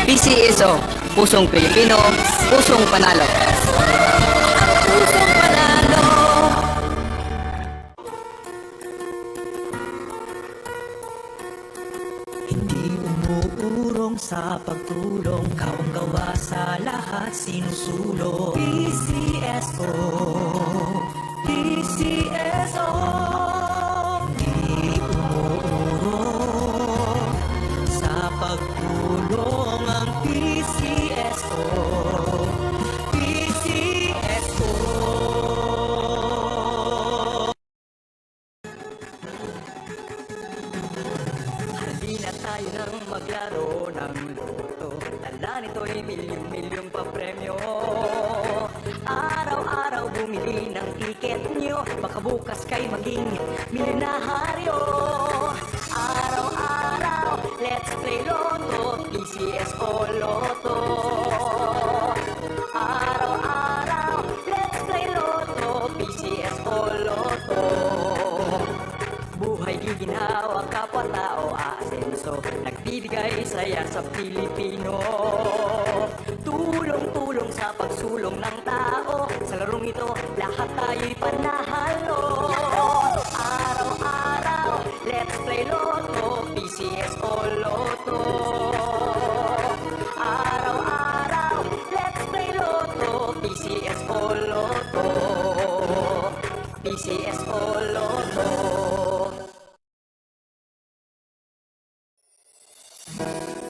PCSO, Pusong Pilipino, Pusong Panalo. Pusong panalo. Hindi umuurong sa pagtulong, kawang gawa sa lahat sinusulong. PCSO, PCSO. Hindi umuurong sa pagtulong ang PCSO, PCSO. Hindi na tayo nang maglaro ng loto, tala nito'y milyong-milyong papremyo. Araw-araw bumili ng tiket nyo, baka bukas kay maging milyonaryo. Araw-araw, let's play Lotto, PCSO Lotto. Araw-araw, let's play Lotto, PCSO Lotto. Buhay giginawa, kapwa-tao aasenso, nagbibigay saya sa Pilipino. Tulong-tulong sa pagsulong ng tao, sa larong ito lahat tayo'y panahalo. Araw-araw, let's play Lotto, PCSO Lotto. Araw-araw, let's play Lotto, PCSO Lotto. PCSO Lotto.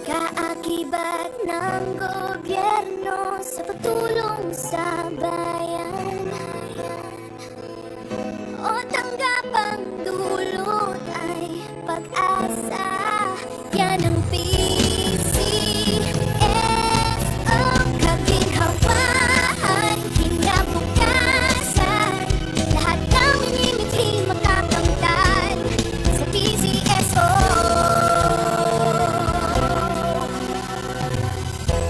Kaakibat ng gobyerno sa pagtulong sa bayan, o tanggapang dulot ay pag-asa. Yan ang PCSO, kaginhawahan, kinabukasan. Lahat ng minimiting makakamtan sa PCSO.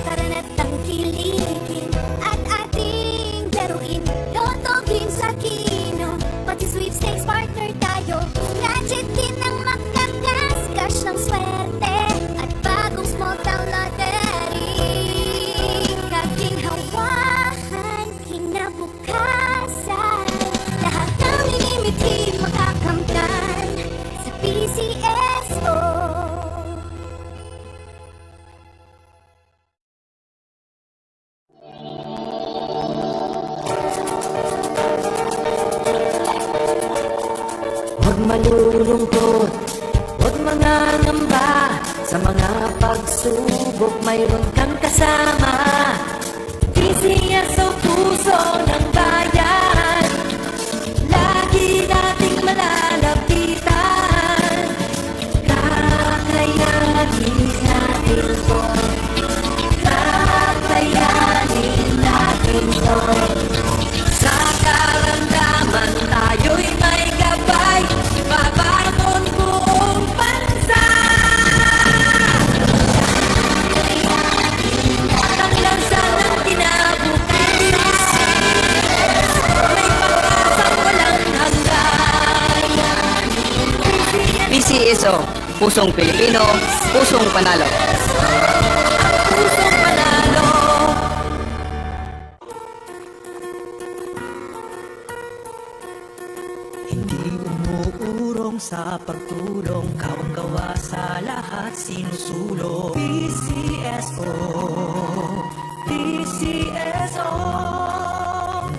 Tara na't tangkilikin at ating laruin. Lotto, game sa kino, pati sweepstakes partner tayo. Gadget din ang makakas, cash ng swerte at bagong small town lottery. Kaginhawahan, kinabukasan. Lahat ng minimiting makakamtan sa PCSO. Huwag malulungkot, huwag mangangamba, sa mga pagsubok mayroon kang kasama. PCSO, puso ng bayan, lagi nating malalapitan. Kakayanin natin to, kakayanin natin to. Sa karamdaman tayo'y may gabay, babangon buong bansa. Ang lansa ng kinabukasan, may pag-asang walang hanggan. PCSO, Pusong Pilipino, Pusong Panalo. Pusong panalo. Hindi umuurong sa pagtulong, kawang gawa sa lahat sinusulong. PCSO, PCSO.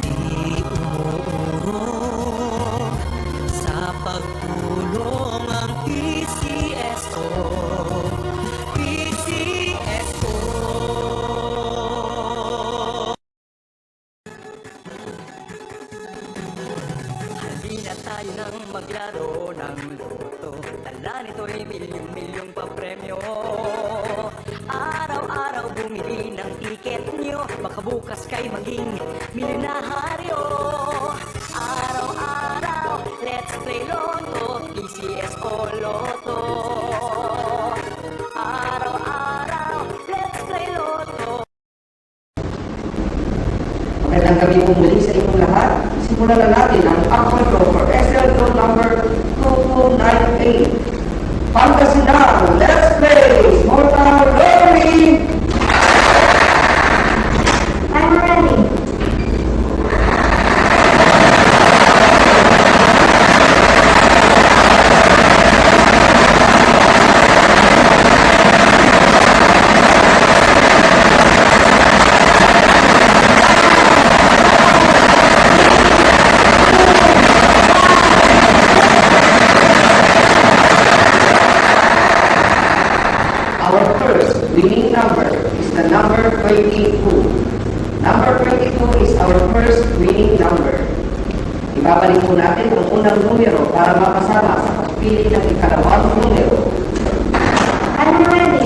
Hindi umuurong sa pagtulong ang PCSO, PCSO. Hindi na tayo nang maglaro ng loto, tala nito'y milyong-milyong papremyo. Araw-araw bumili ng tiket nyo, baka bukas kay maging milyonaryo. Araw-araw, let's play Lotto, PCSO Lotto. Araw-araw, let's play Lotto. Magandang gabi po muli sa inyong lahat. Simulan na natin ang actual draw for SL draw number 2298. Pangasinan, let's play! Small Town Lottery! Babalik po natin ang unang numero para makasama sa pagpili ng ikalawang numero. I'm ready.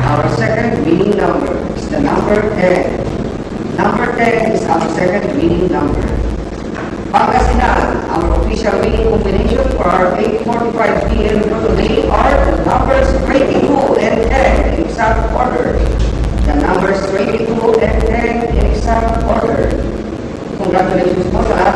Our second winning number is the number 10. Number 10 is our second winning number. Pangasinan, our official winning combination for our 8:45 p.m. for today are the numbers breaking good.